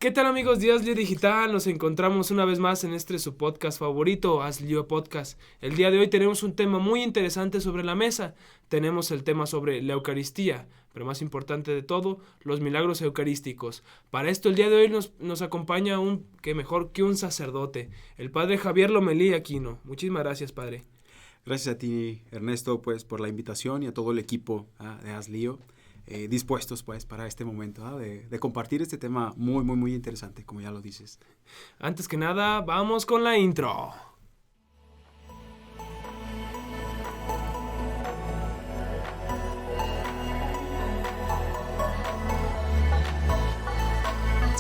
¿Qué tal, amigos de Hazlio Digital? Nos encontramos una vez más en su podcast favorito, Hazlio Podcast. El día de hoy tenemos un tema muy interesante sobre la mesa. Tenemos el tema sobre la Eucaristía, pero más importante de todo, los milagros eucarísticos. Para esto el día de hoy nos acompaña que mejor que un sacerdote, el padre Javier Lomelí Aquino. Muchísimas gracias, padre. Gracias a ti, Ernesto, pues por la invitación y a todo el equipo de Hazlio. Dispuestos pues para este momento de compartir este tema muy interesante, como ya lo dices. Antes que nada, vamos con la intro.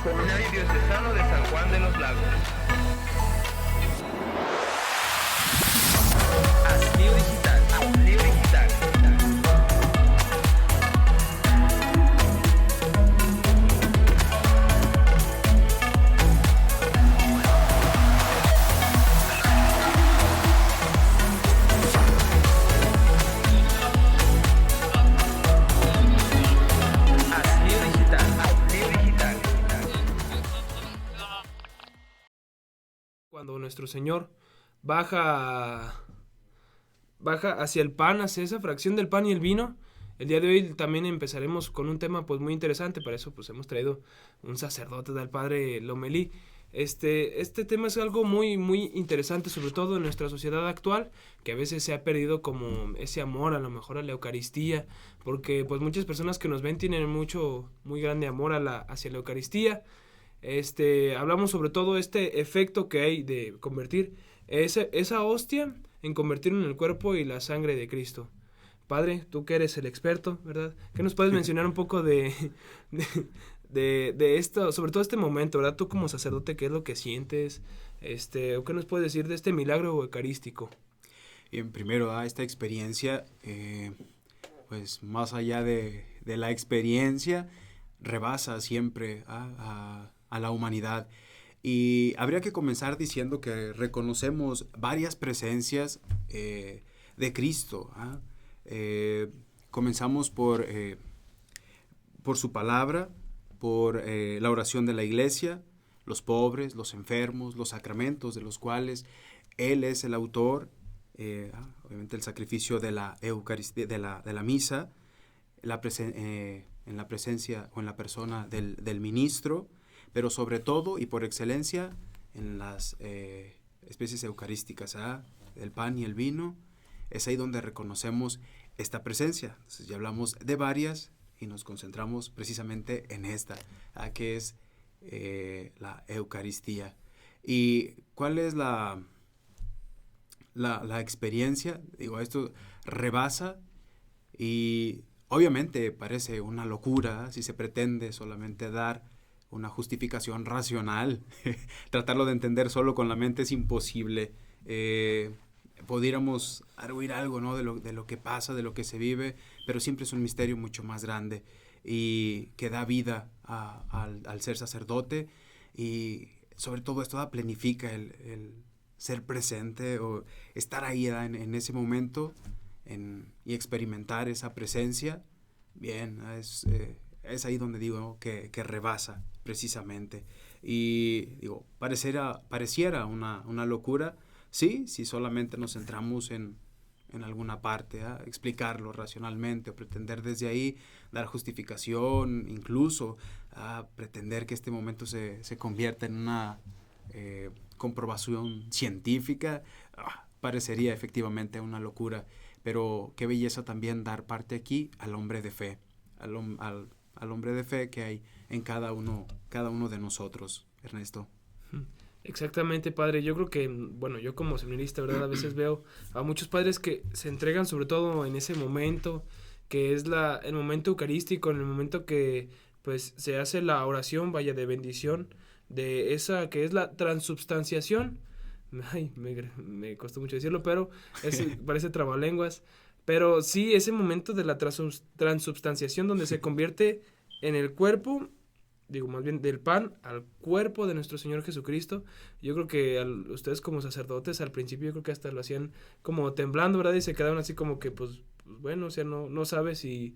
Seminario Diocesano de San Juan de los Lagos. Hazlio Digital, Hazlio Digital. Cuando nuestro Señor baja hacia el pan, hacia esa fracción del pan y el vino. El día de hoy también empezaremos con un tema pues muy interesante. Para eso pues hemos traído un sacerdote del padre Lomelí. Este tema es algo muy interesante, sobre todo en nuestra sociedad actual, que a veces se ha perdido como ese amor a lo mejor a la Eucaristía, porque pues muchas personas que nos ven tienen muy grande amor hacia la Eucaristía. Hablamos sobre todo este efecto que hay de convertir esa hostia en convertirlo en el cuerpo y la sangre de Cristo. Padre, tú que eres el experto, ¿verdad? ¿Qué nos puedes mencionar un poco de esto, sobre todo este momento, ¿verdad? Tú como sacerdote, ¿qué es lo que sientes? ¿O qué nos puedes decir de este milagro eucarístico? Bien, primero, esta experiencia, pues más allá de la experiencia, rebasa siempre a la humanidad. Y habría que comenzar diciendo que reconocemos varias presencias de Cristo. Comenzamos por su palabra, por la oración de la iglesia, los pobres, los enfermos, los sacramentos de los cuales Él es el autor, obviamente el sacrificio de la Eucaristía, de la misa, en la presencia o en la persona del ministro, pero sobre todo y por excelencia en las especies eucarísticas, el pan y el vino. Es ahí donde reconocemos esta presencia. Entonces ya hablamos de varias y nos concentramos precisamente en esta, que es la Eucaristía. ¿Y cuál es la experiencia? Digo, esto rebasa y obviamente parece una locura si se pretende solamente dar una justificación racional. Tratarlo de entender solo con la mente es imposible. Pudiéramos arguir algo, ¿no? de lo que pasa, de lo que se vive, pero siempre es un misterio mucho más grande y que da vida al ser sacerdote, y sobre todo esto planifica el ser presente o estar ahí en ese momento y experimentar esa presencia. Bien, es ahí donde digo que rebasa precisamente. Y digo, pareciera una locura, sí, si solamente nos centramos en alguna parte, explicarlo racionalmente o pretender desde ahí dar justificación, incluso pretender que este momento se convierta en una comprobación científica, parecería efectivamente una locura. Pero qué belleza también dar parte aquí al hombre de fe, al hombre de fe que hay en cada uno de nosotros, Ernesto. Exactamente, padre. Yo creo que, bueno, yo como seminarista, ¿verdad? A veces veo a muchos padres que se entregan sobre todo en ese momento, que es el momento eucarístico, en el momento que pues se hace la oración, vaya, de bendición, de esa que es la transubstanciación. Ay, me costó mucho decirlo, pero parece trabalenguas. Pero sí, ese momento de la transubstanciación donde se convierte en el cuerpo, digo más bien del pan al cuerpo de nuestro Señor Jesucristo. Yo creo que ustedes como sacerdotes al principio yo creo que hasta lo hacían como temblando, ¿verdad? Y se quedaban así como que pues bueno, o sea, no sabe si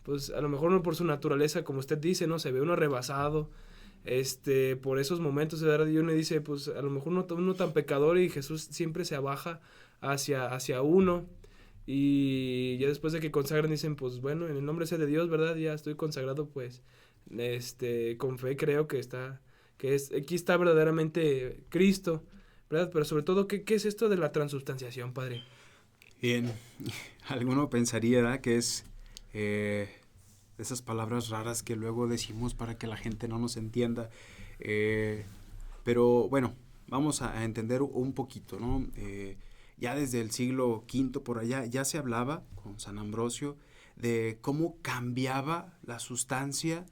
pues a lo mejor no por su naturaleza, como usted dice, ¿no? Se ve uno rebasado. por esos momentos, ¿verdad? Y uno dice, pues a lo mejor uno tan pecador y Jesús siempre se abaja hacia uno. Y ya después de que consagran dicen, pues bueno, en el nombre sea de Dios, ¿verdad? Ya estoy consagrado, pues, con fe creo aquí está verdaderamente Cristo, ¿verdad? Pero sobre todo, ¿qué es esto de la transubstanciación, padre? Bien, alguno pensaría, ¿verdad?, que es esas palabras raras que luego decimos para que la gente no nos entienda. Pero bueno, vamos a entender un poquito, ¿no? Ya desde el siglo V por allá ya se hablaba con San Ambrosio de cómo cambiaba la sustancia,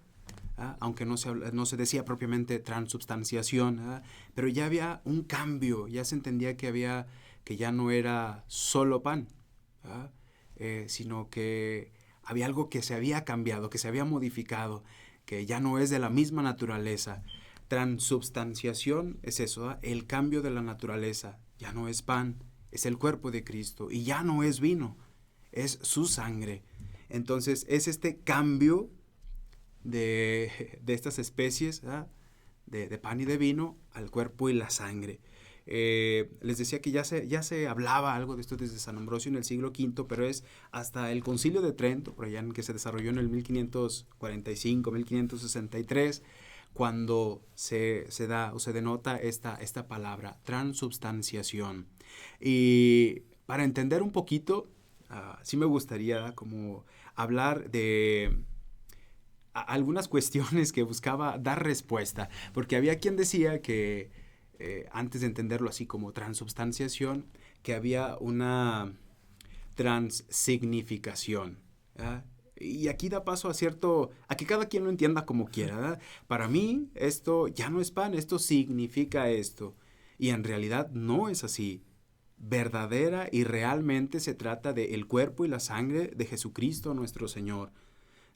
aunque no se decía propiamente transubstanciación, pero ya había un cambio, ya se entendía que ya no era solo pan, sino que había algo que se había cambiado, que se había modificado, que ya no es de la misma naturaleza. Transubstanciación es eso, el cambio de la naturaleza. Ya no es pan, es el cuerpo de Cristo, y ya no es vino, es su sangre. Entonces es este cambio de estas especies, de pan y de vino, al cuerpo y la sangre. Les decía que ya se hablaba algo de esto desde San Ambrosio en el siglo V, pero es hasta el Concilio de Trento, por allá en que se desarrolló en el 1545, 1563, cuando se da o se denota esta palabra, transubstanciación. Y para entender un poquito, sí me gustaría como hablar de algunas cuestiones que buscaba dar respuesta, porque había quien decía que antes de entenderlo así como transubstanciación, que había una transignificación, ¿verdad? Y aquí da paso a que cada quien lo entienda como quiera, ¿verdad? Para mí esto ya no es pan, esto significa esto, y en realidad no es así. Verdadera y realmente se trata del cuerpo y la sangre de Jesucristo nuestro Señor.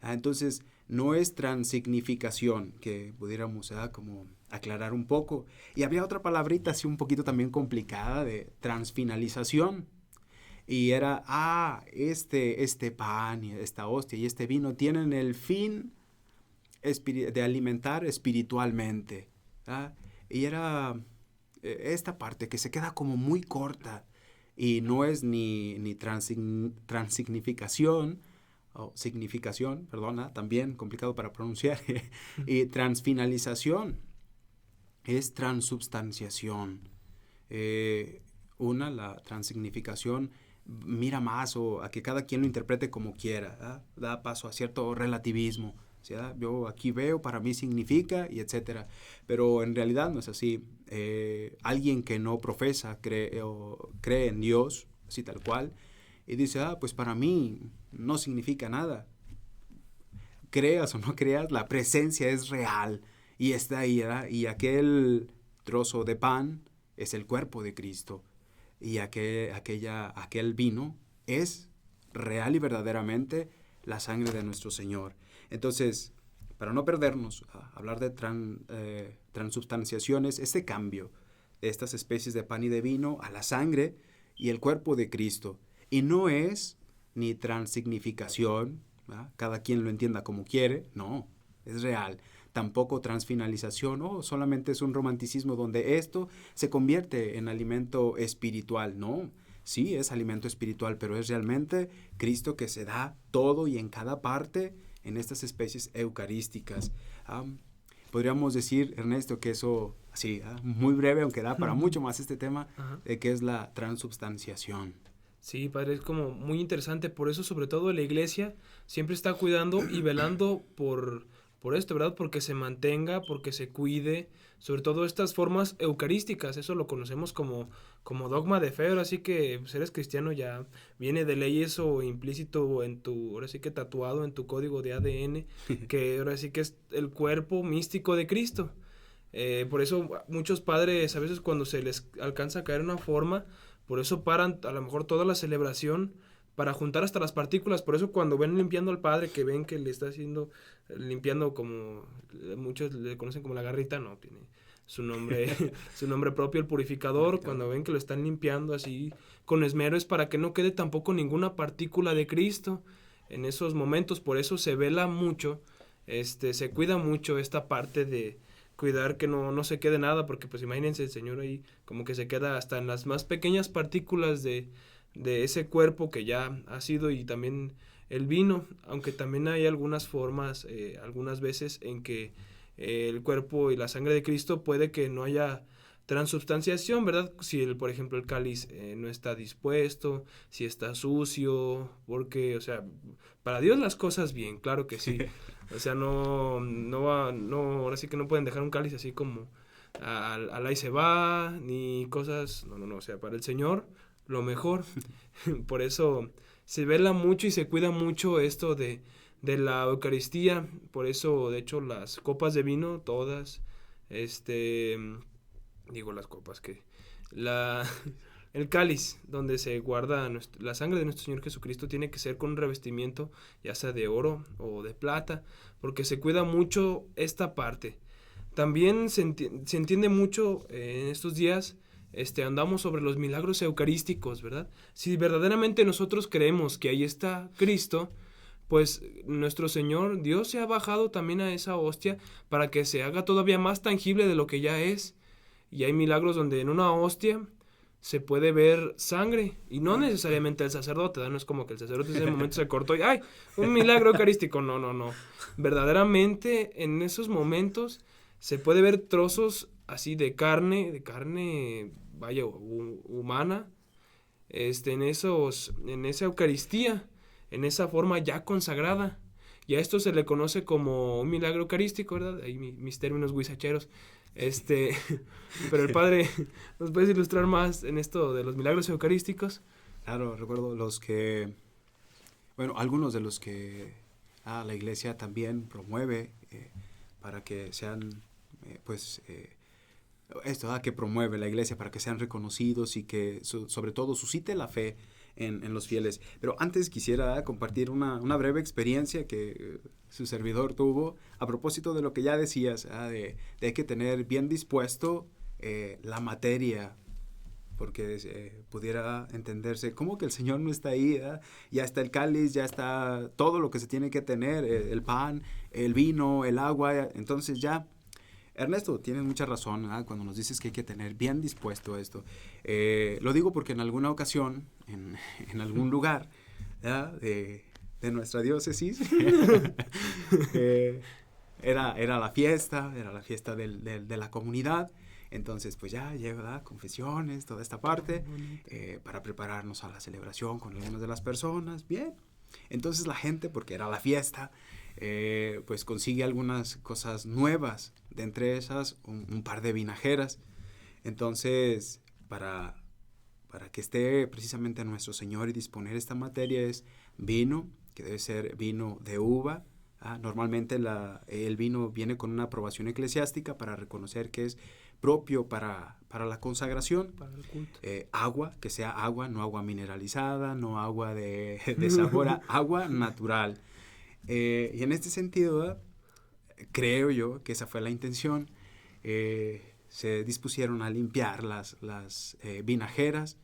Entonces, no es transignificación, que pudiéramos como aclarar un poco. Y había otra palabrita así un poquito también complicada de transfinalización. Y era, este pan y esta hostia y este vino tienen el fin de alimentar espiritualmente. Y era esta parte que se queda como muy corta y no es ni transignificación, o significación, perdona, también complicado para pronunciar, y transfinalización, es transubstanciación. La transignificación mira más o a que cada quien lo interprete como quiera, da paso a cierto relativismo. ¿Sí? Yo aquí veo, para mí significa, y etcétera. Pero en realidad no es así. Alguien que no profesa, cree en Dios, así tal cual, y dice, pues para mí no significa nada. Creas o no creas, la presencia es real y está ahí, ¿verdad? Y aquel trozo de pan es el cuerpo de Cristo, y aquel vino es real y verdaderamente la sangre de nuestro Señor. Entonces, para no perdernos, hablar de transubstanciaciones, este cambio de estas especies de pan y de vino a la sangre y el cuerpo de Cristo. Y no es ni transignificación, ¿verdad? Cada quien lo entienda como quiere, no, es real. Tampoco transfinalización, solamente es un romanticismo donde esto se convierte en alimento espiritual, no. Sí, es alimento espiritual, pero es realmente Cristo que se da todo y en cada parte en estas especies eucarísticas. Podríamos decir, Ernesto, que eso, así, muy breve, aunque da para mucho más este tema, de qué es la transubstanciación. Sí, padre, es como muy interesante. Por eso, sobre todo, la iglesia siempre está cuidando y velando por esto, ¿verdad? Porque se mantenga, porque se cuide, sobre todo estas formas eucarísticas. Eso lo conocemos como dogma de fe. Ahora sí que si eres cristiano ya viene de ley eso implícito ahora sí que tatuado en tu código de ADN, que ahora sí que es el cuerpo místico de Cristo. Por eso muchos padres a veces cuando se les alcanza a caer una forma, por eso paran a lo mejor toda la celebración para juntar hasta las partículas. Por eso cuando ven limpiando al padre, que ven que le está limpiando, como muchos le conocen como la garrita, no, tiene su nombre propio, el purificador. Cuando ven que lo están limpiando así con esmero, es para que no quede tampoco ninguna partícula de Cristo en esos momentos. Por eso se vela mucho, se cuida mucho esta parte de cuidar que no se quede nada, porque pues imagínense el Señor ahí como que se queda hasta en las más pequeñas partículas de ese cuerpo que ya ha sido, y también el vino, aunque también hay algunas formas, algunas veces en que el cuerpo y la sangre de Cristo puede que no haya transubstanciación, ¿verdad? Si por ejemplo el cáliz no está dispuesto, si está sucio, porque, o sea, para Dios las cosas bien, claro que sí. O sea, ahora sí que no pueden dejar un cáliz así como al ahí se va, ni cosas, no, o sea, para el Señor lo mejor. Por eso se vela mucho y se cuida mucho esto de la Eucaristía. Por eso, de hecho, las copas de vino, todas, digo las copas, el cáliz donde se guarda la sangre de nuestro Señor Jesucristo tiene que ser con un revestimiento, ya sea de oro o de plata, porque se cuida mucho esta parte. También se entiende mucho en estos días, andamos sobre los milagros eucarísticos, ¿verdad? Si verdaderamente nosotros creemos que ahí está Cristo, pues nuestro Señor Dios se ha bajado también a esa hostia para que se haga todavía más tangible de lo que ya es. Y hay milagros donde en una hostia se puede ver sangre, y no necesariamente el sacerdote, ¿verdad? No es como que el sacerdote en ese momento se cortó y ¡ay! Un milagro eucarístico. No. Verdaderamente en esos momentos se puede ver trozos así de carne, vaya, humana, en esa Eucaristía, en esa forma ya consagrada. Y a esto se le conoce como un milagro eucarístico, ¿verdad? Ahí mis términos guisacheros. Pero el padre, ¿nos puedes ilustrar más en esto de los milagros eucarísticos? Claro, recuerdo algunos de los que la iglesia también promueve para que sean, que promueve la iglesia para que sean reconocidos y que sobre todo suscite la fe en los fieles. Pero antes quisiera compartir una breve experiencia que su servidor tuvo a propósito de lo que ya decías, de hay que tener bien dispuesto la materia, porque pudiera entenderse como que el Señor no está ahí, ya está el cáliz, ya está todo lo que se tiene que tener, el pan, el vino, el agua, entonces ya. Ernesto, tienes mucha razón cuando nos dices que hay que tener bien dispuesto esto. Lo digo porque en alguna ocasión, en algún lugar de nuestra diócesis, era la fiesta de la comunidad. Entonces, pues ya llega confesiones, toda esta parte, para prepararnos a la celebración con algunas de las personas. Bien. Entonces la gente, porque era la fiesta, pues consigue algunas cosas nuevas, de entre esas un par de vinajeras. Entonces, para que esté precisamente nuestro Señor y disponer esta materia es vino, que debe ser vino de uva. Normalmente el vino viene con una aprobación eclesiástica para reconocer que es propio para la consagración. Para el culto. Agua, que sea agua, no agua mineralizada, no agua de sabor, agua natural. Y en este sentido, creo yo que esa fue la intención. Se dispusieron a limpiar las vinajeras,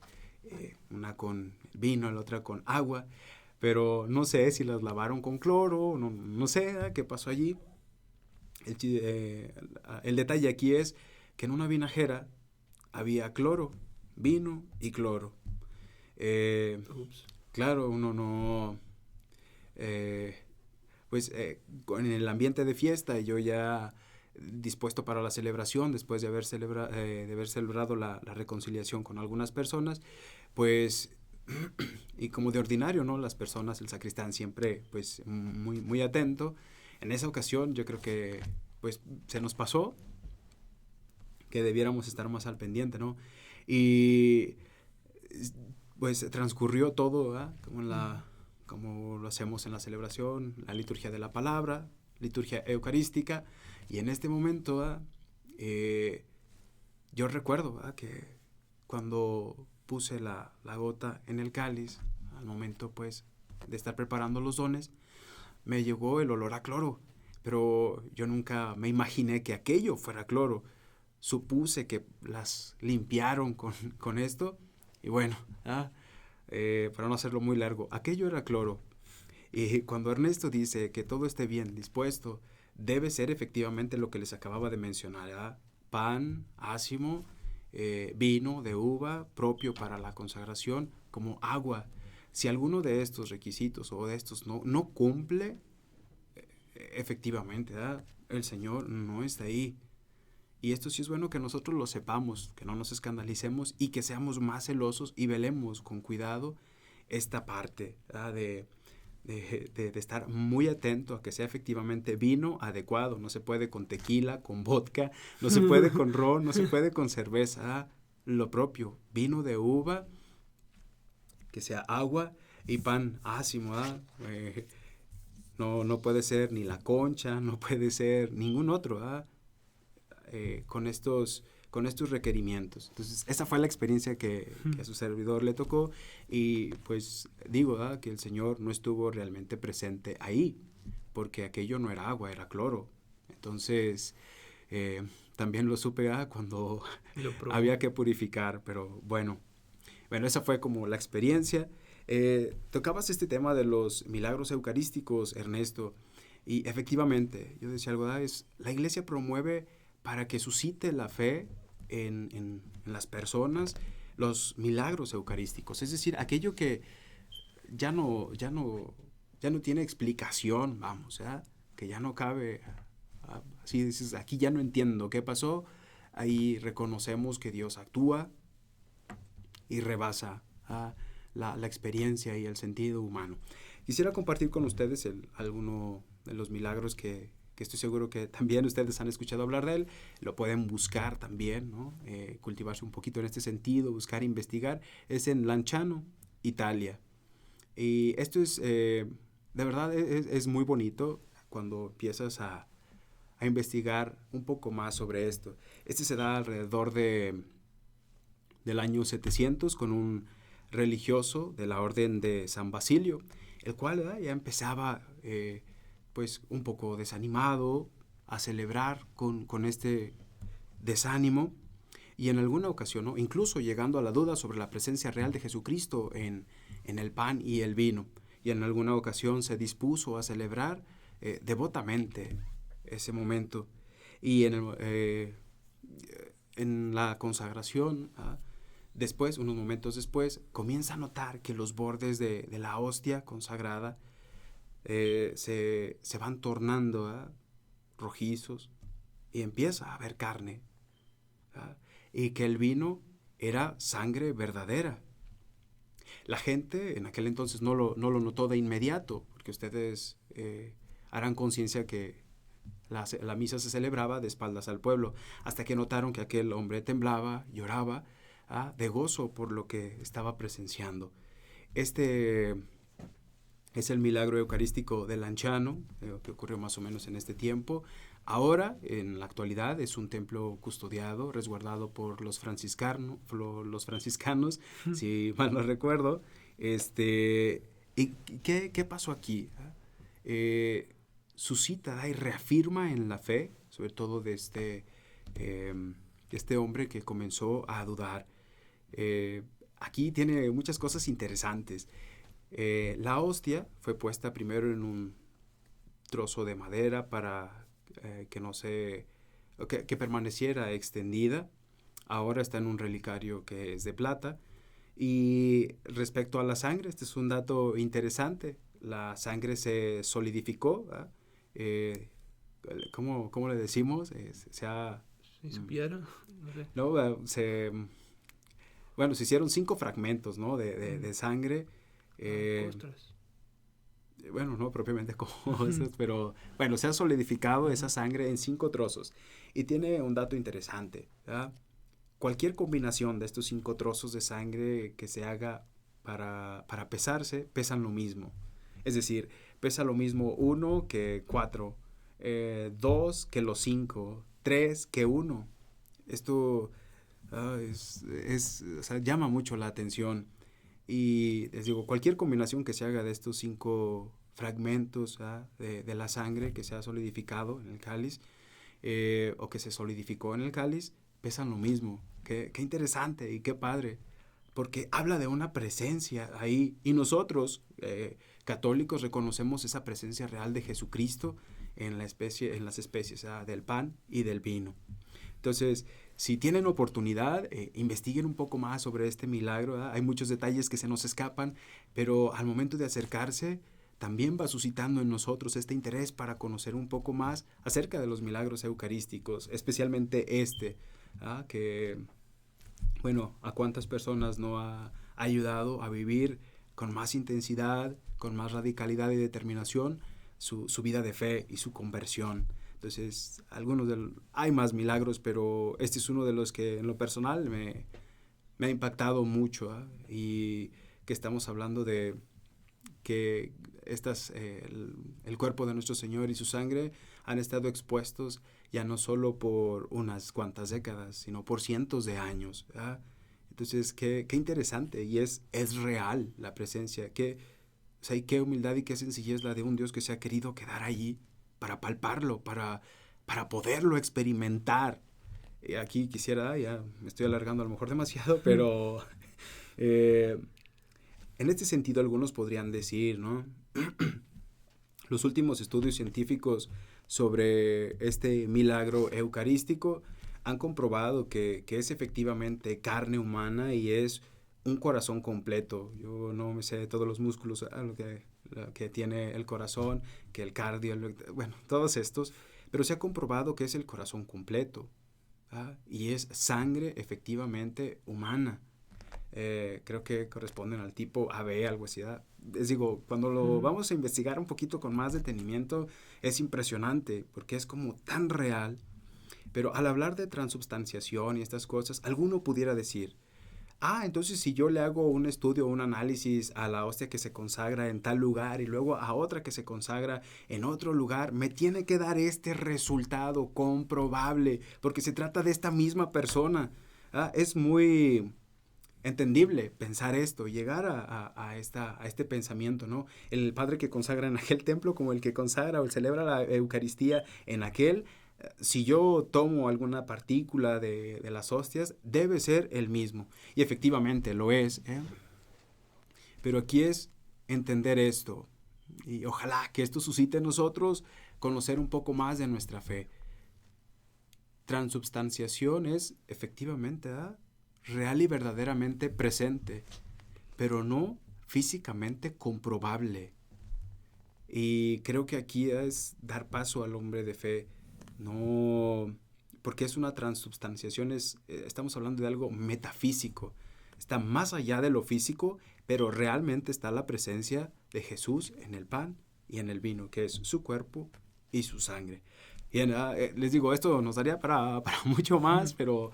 una con vino, la otra con agua, pero no sé si las lavaron con cloro, no sé qué pasó allí. El detalle aquí es que en una vinajera había cloro, vino y cloro. Claro, uno no... en el ambiente de fiesta, yo ya dispuesto para la celebración, después de haber celebrado la reconciliación con algunas personas, pues, y como de ordinario, ¿no? Las personas, el sacristán siempre, pues, muy, muy atento. En esa ocasión yo creo que, pues, se nos pasó que debiéramos estar más al pendiente, ¿no? Y, pues, transcurrió todo, como lo hacemos en la celebración, la liturgia de la palabra, liturgia eucarística, y en este momento yo recuerdo que cuando puse la gota en el cáliz, al momento pues de estar preparando los dones, me llegó el olor a cloro, pero yo nunca me imaginé que aquello fuera cloro. Supuse que las limpiaron con esto, y bueno, para no hacerlo muy largo, aquello era cloro. Y cuando Ernesto dice que todo esté bien dispuesto, debe ser efectivamente lo que les acababa de mencionar, ¿verdad? Pan, ácimo, vino de uva propio para la consagración, como agua. Si alguno de estos requisitos o de estos no cumple, efectivamente, ¿verdad? El Señor no está ahí. Y esto sí es bueno que nosotros lo sepamos, que no nos escandalicemos y que seamos más celosos y velemos con cuidado esta parte, ¿verdad? De estar muy atento a que sea efectivamente vino adecuado. No se puede con tequila, con vodka, no se puede con ron, no se puede con cerveza. ¿Verdad? Lo propio, vino de uva, que sea agua y pan ácimo. No puede ser ni la concha, no puede ser ningún otro, ¿verdad? Con estos requerimientos. Entonces, esa fue la experiencia que a su servidor le tocó, y pues digo, ¿verdad?, que el Señor no estuvo realmente presente ahí, porque aquello no era agua, era cloro. Entonces, también lo supe, ¿verdad?, cuando había que purificar, pero bueno, esa fue como la experiencia. Tocabas este tema de los milagros eucarísticos, Ernesto, y efectivamente, yo decía algo, ¿verdad?, la Iglesia promueve para que suscite la fe en las personas los milagros eucarísticos, es decir, aquello que ya no tiene explicación, vamos, ¿verdad?, que ya no cabe, así dices, aquí ya no entiendo qué pasó, ahí reconocemos que Dios actúa y rebasa la experiencia y el sentido humano. Quisiera compartir con ustedes alguno de los milagros que estoy seguro que también ustedes han escuchado hablar de él, lo pueden buscar también, ¿no? Cultivarse un poquito en este sentido, buscar, investigar. Es en Lanciano, Italia. Y esto es, de verdad, es muy bonito cuando empiezas a investigar un poco más sobre esto. Este se da alrededor del año 700 con un religioso de la orden de San Basilio, el cual, ¿verdad?, ya empezaba pues un poco desanimado a celebrar con este desánimo, y en alguna ocasión, ¿no?, incluso llegando a la duda sobre la presencia real de Jesucristo en el pan y el vino, y en alguna ocasión se dispuso a celebrar devotamente ese momento, y en la consagración, después, unos momentos después, comienza a notar que los bordes de la hostia consagrada se van tornando rojizos, y empieza a haber carne, y que el vino era sangre verdadera. La gente en aquel entonces no lo notó de inmediato, porque ustedes harán conciencia que la misa se celebraba de espaldas al pueblo, hasta que notaron que aquel hombre temblaba, lloraba de gozo por lo que estaba presenciando. Este es el milagro eucarístico de Lanciano, que ocurrió más o menos en este tiempo. Ahora, en la actualidad, es un templo custodiado, resguardado por los franciscanos, si mal no recuerdo. ¿Y qué pasó aquí? Suscita y reafirma en la fe, sobre todo de este hombre que comenzó a dudar. Aquí tiene muchas cosas interesantes. La hostia fue puesta primero en un trozo de madera para que permaneciera extendida. Ahora está en un relicario que es de plata. Y respecto a la sangre, este es un dato interesante. La sangre se solidificó, ¿cómo le decimos? ¿Se supiera? No sé. Se hicieron 5 fragmentos, ¿no?, de sangre. Ostras. No propiamente cosas, pero se ha solidificado esa sangre en 5 trozos. Y tiene un dato interesante, ¿verdad? Cualquier combinación de estos 5 trozos de sangre que se haga para pesarse, pesan lo mismo. Es decir, pesa lo mismo 1 que 4, 2 que los 5, 3 que 1. Esto llama mucho la atención. Y les digo, cualquier combinación que se haga de estos 5 fragmentos de la sangre que se ha solidificado en el cáliz, o que se solidificó en el cáliz, pesan lo mismo. Qué interesante y qué padre, porque habla de una presencia ahí, y nosotros, católicos, reconocemos esa presencia real de Jesucristo en las especies del pan y del vino. Entonces, si tienen oportunidad, investiguen un poco más sobre este milagro, ¿verdad? Hay muchos detalles que se nos escapan, pero al momento de acercarse, también va suscitando en nosotros este interés para conocer un poco más acerca de los milagros eucarísticos, especialmente que, bueno, a cuántas personas no ha ayudado a vivir con más intensidad, con más radicalidad y determinación su vida de fe y su conversión. Entonces, hay más milagros, pero este es uno de los que en lo personal me ha impactado mucho, y que estamos hablando de que el cuerpo de nuestro Señor y su sangre han estado expuestos ya no solo por unas cuantas décadas, sino por cientos de años, ¿verdad? Entonces, qué interesante, y es real la presencia, y qué humildad y qué sencillez la de un Dios que se ha querido quedar allí para palparlo, para poderlo experimentar. Aquí quisiera, ya me estoy alargando a lo mejor demasiado, pero en este sentido algunos podrían decir, ¿no? Los últimos estudios científicos sobre este milagro eucarístico han comprobado que es efectivamente carne humana y es un corazón completo. Yo no me sé todos los músculos lo que tiene el corazón, que el cardio, bueno, todos estos, pero se ha comprobado que es el corazón completo, ¿verdad? Y es sangre efectivamente humana. Creo que corresponden al tipo AB, algo así, ¿verdad? Les digo, cuando lo vamos a investigar un poquito con más detenimiento, es impresionante, porque es como tan real. Pero al hablar de transubstanciación y estas cosas, alguno pudiera decir, entonces si yo le hago un estudio, un análisis a la hostia que se consagra en tal lugar y luego a otra que se consagra en otro lugar, me tiene que dar este resultado comprobable, porque se trata de esta misma persona. Es muy entendible pensar esto, llegar a este pensamiento, ¿no? El padre que consagra en aquel templo como el que consagra o celebra la Eucaristía en aquel, si yo tomo alguna partícula de las hostias, debe ser el mismo. Y efectivamente lo es, ¿eh? Pero aquí es entender esto. Y ojalá que esto suscite en nosotros conocer un poco más de nuestra fe. Transubstanciación es efectivamente real y verdaderamente presente, pero no físicamente comprobable. Y creo que aquí es dar paso al hombre de fe. No, porque es una transubstanciación, estamos hablando de algo metafísico. Está más allá de lo físico, pero realmente está la presencia de Jesús en el pan y en el vino, que es su cuerpo y su sangre. Y les digo, esto nos daría para mucho más, pero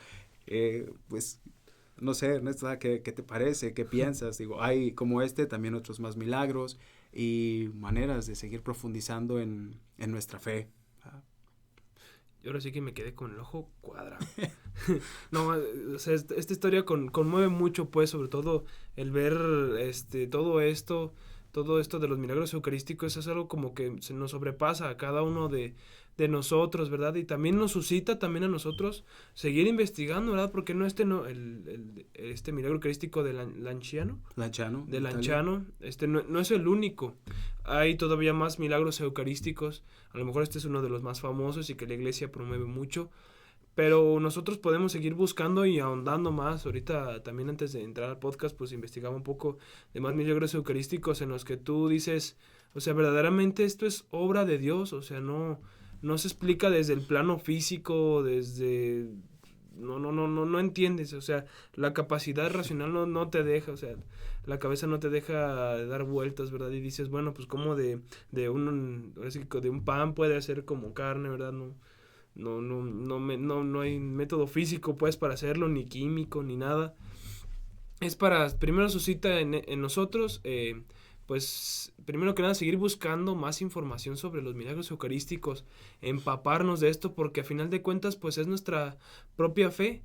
pues no sé, Ernesto, ¿qué te parece? ¿Qué piensas? Digo, hay como también otros más milagros y maneras de seguir profundizando en nuestra fe. Yo ahora sí que me quedé con el ojo cuadrado. No, o sea, esta historia conmueve mucho, pues, sobre todo el ver todo esto de los milagros eucarísticos es algo como que se nos sobrepasa a cada uno de nosotros, ¿verdad? Y también nos suscita también a nosotros seguir investigando, ¿verdad? Porque no este milagro eucarístico de Lanciano, no es el único. Hay todavía más milagros eucarísticos. A lo mejor este es uno de los más famosos y que la iglesia promueve mucho. Pero nosotros podemos seguir buscando y ahondando más. Ahorita también antes de entrar al podcast pues investigaba un poco de más milagros eucarísticos en los que tú dices, o sea, verdaderamente esto es obra de Dios, o sea, no se explica desde el plano físico, desde no entiendes, o sea, la capacidad racional no te deja, o sea, la cabeza no te deja dar vueltas, ¿verdad? Y dices, bueno, pues como de un pan puede hacer como carne, ¿verdad? No hay método físico pues para hacerlo, ni químico, ni nada. Primero suscita en nosotros, pues primero que nada seguir buscando más información sobre los milagros eucarísticos, empaparnos de esto porque a final de cuentas pues es nuestra propia fe.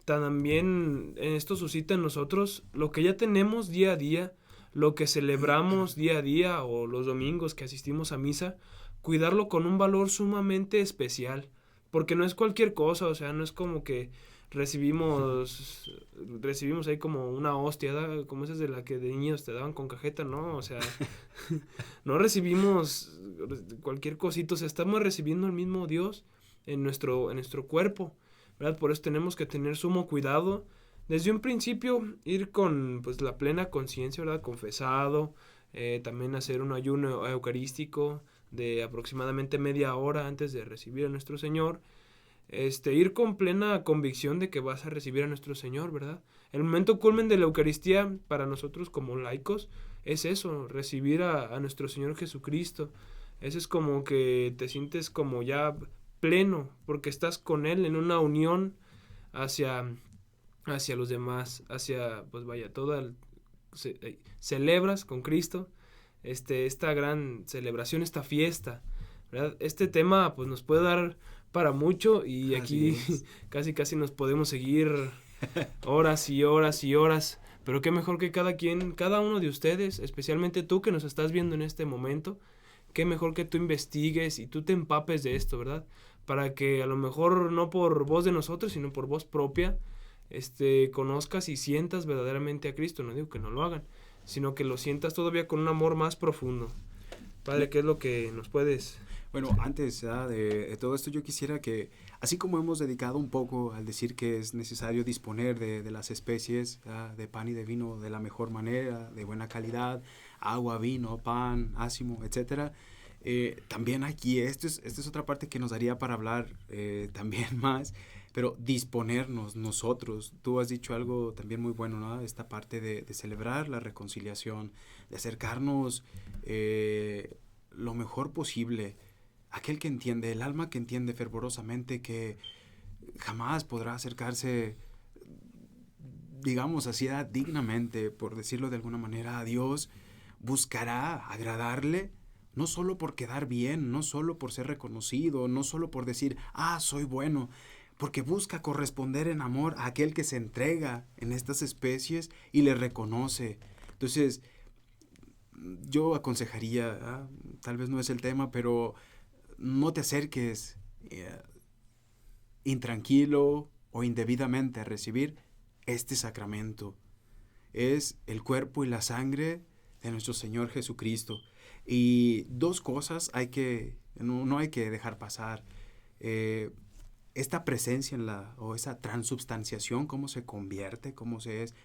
También esto suscita en nosotros lo que ya tenemos día a día, lo que celebramos día a día o los domingos que asistimos a misa, cuidarlo con un valor sumamente especial. porque no es cualquier cosa, o sea, no es como que recibimos ahí como una hostia, ¿verdad? Como esas de la que de niños te daban con cajeta, ¿no? O sea, no recibimos cualquier cosita, o sea, estamos recibiendo el mismo Dios en nuestro cuerpo, ¿verdad? Por eso tenemos que tener sumo cuidado. Desde un principio, ir con pues la plena conciencia, ¿verdad? Confesado, también hacer un ayuno eucarístico de aproximadamente media hora antes de recibir a nuestro Señor. Ir con plena convicción de que vas a recibir a nuestro Señor, ¿verdad? El momento culmen de la Eucaristía para nosotros como laicos es eso, recibir a nuestro Señor Jesucristo. Eso es como que te sientes como ya pleno, porque estás con Él en una unión hacia los demás, hacia, pues vaya, celebras con Cristo esta gran celebración, esta fiesta, ¿verdad? Este tema pues nos puede dar para mucho y aquí casi nos podemos seguir horas y horas y horas, pero qué mejor que cada uno de ustedes, especialmente tú que nos estás viendo en este momento, qué mejor que tú investigues y tú te empapes de esto, ¿verdad? Para que a lo mejor no por voz de nosotros, sino por voz propia, conozcas y sientas verdaderamente a Cristo. No digo que no lo hagan, sino que lo sientas todavía con un amor más profundo. Padre, ¿qué es lo que nos puedes...? Bueno, antes de todo esto yo quisiera que, así como hemos dedicado un poco al decir que es necesario disponer de las especies, de pan y de vino de la mejor manera, de buena calidad, agua, vino, pan, ácimo, etcétera, también aquí, esta es otra parte que nos daría para hablar también más, pero disponernos nosotros. Tú has dicho algo también muy bueno, ¿no? Esta parte de celebrar la reconciliación, de acercarnos lo mejor posible. Aquel que entiende, el alma que entiende fervorosamente que jamás podrá acercarse, digamos así, dignamente, por decirlo de alguna manera, a Dios, buscará agradarle, no solo por quedar bien, no solo por ser reconocido, no solo por decir, soy bueno, porque busca corresponder en amor a aquel que se entrega en estas especies y le reconoce. Entonces, yo aconsejaría, tal vez no es el tema, pero no te acerques intranquilo o indebidamente a recibir este sacramento. Es el cuerpo y la sangre de nuestro Señor Jesucristo. Y dos cosas no hay que dejar pasar. Esta presencia o esa transubstanciación, cómo se convierte,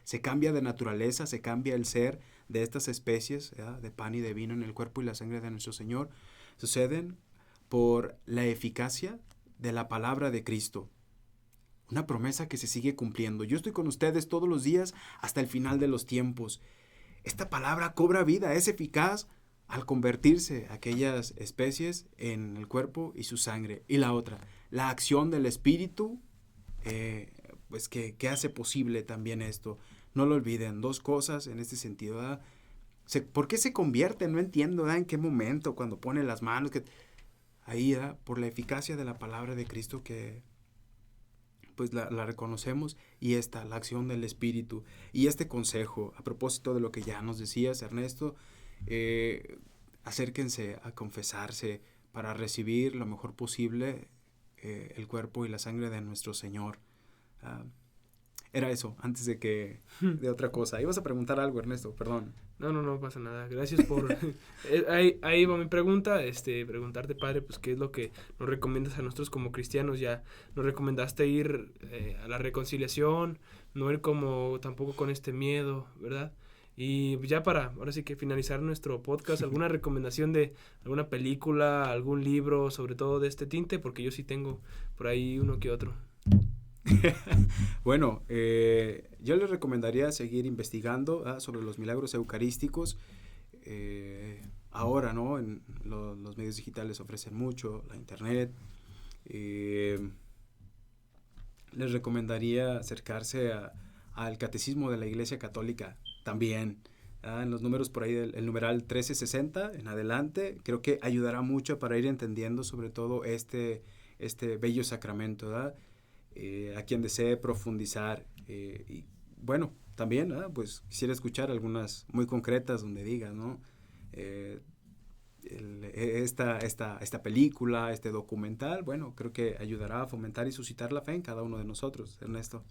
se cambia de naturaleza, se cambia el ser de estas especies, de pan y de vino en el cuerpo y la sangre de nuestro Señor, suceden por la eficacia de la palabra de Cristo. Una promesa que se sigue cumpliendo. Yo estoy con ustedes todos los días hasta el final de los tiempos. Esta palabra cobra vida, es eficaz al convertirse aquellas especies en el cuerpo y su sangre. Y la otra, la acción del Espíritu, pues que hace posible también esto. No lo olviden, dos cosas en este sentido, ¿verdad? ¿Por qué se convierte? No entiendo, ¿verdad? ¿En qué momento? Cuando pone las manos, ahí, ¿verdad? Por la eficacia de la palabra de Cristo que pues la reconocemos, y la acción del Espíritu. Y este consejo, a propósito de lo que ya nos decías, Ernesto, acérquense a confesarse para recibir lo mejor posible el cuerpo y la sangre de nuestro Señor. Era eso, antes de otra cosa. Ibas a preguntar algo, Ernesto, perdón. No pasa nada. Gracias por... ahí va mi pregunta. Preguntarte, Padre, pues qué es lo que nos recomiendas a nosotros como cristianos. Ya nos recomendaste ir a la reconciliación, no ir como tampoco con este miedo, ¿verdad? Y ya ahora sí que finalizar nuestro podcast, ¿alguna recomendación de alguna película, algún libro, sobre todo de este tinte? Porque yo sí tengo por ahí uno que otro. Bueno, yo les recomendaría seguir investigando sobre los milagros eucarísticos. Ahora, ¿no? En los medios digitales ofrecen mucho, la internet. Les recomendaría acercarse al Catecismo de la Iglesia Católica también. En los números por ahí, el numeral 1360 en adelante, creo que ayudará mucho para ir entendiendo sobre todo este bello sacramento, ¿verdad? A quien desee profundizar. Y bueno, también, pues quisiera escuchar algunas muy concretas donde diga, ¿no? esta película, este documental, bueno, creo que ayudará a fomentar y suscitar la fe en cada uno de nosotros, Ernesto.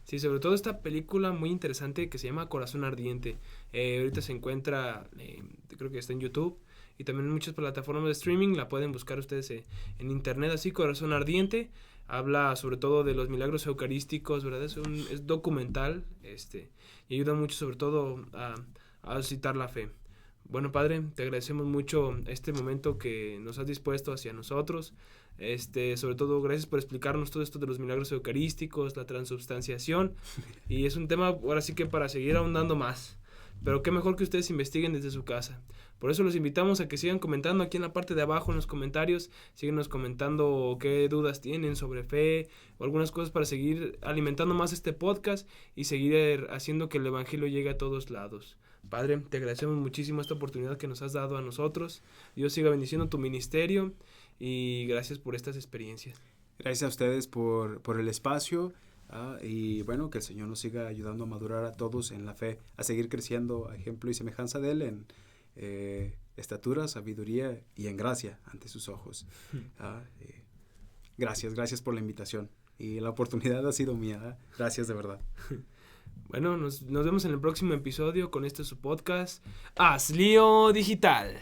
Sí, sobre todo esta película muy interesante que se llama Corazón Ardiente. Ahorita se encuentra, creo que está en YouTube y también en muchas plataformas de streaming. La pueden buscar ustedes en internet, así, Corazón Ardiente. Habla sobre todo de los milagros eucarísticos, ¿verdad? Es documental, y ayuda mucho sobre todo a suscitar la fe. Bueno, Padre, te agradecemos mucho este momento que nos has dispuesto hacia nosotros. Sobre todo, gracias por explicarnos todo esto de los milagros eucarísticos, la transubstanciación. Y es un tema, ahora sí que para seguir ahondando más. Pero qué mejor que ustedes investiguen desde su casa. Por eso los invitamos a que sigan comentando aquí en la parte de abajo en los comentarios. Síguenos comentando qué dudas tienen sobre fe o algunas cosas para seguir alimentando más este podcast y seguir haciendo que el evangelio llegue a todos lados. Padre, te agradecemos muchísimo esta oportunidad que nos has dado a nosotros. Dios siga bendiciendo tu ministerio y gracias por estas experiencias. Gracias a ustedes por el espacio. Y bueno, que el Señor nos siga ayudando a madurar a todos en la fe, a seguir creciendo a ejemplo y semejanza de Él en estatura, sabiduría y en gracia ante sus ojos. Gracias por la invitación y la oportunidad ha sido mía. Gracias de verdad. Bueno, nos vemos en el próximo episodio con su podcast Haz Lío Digital.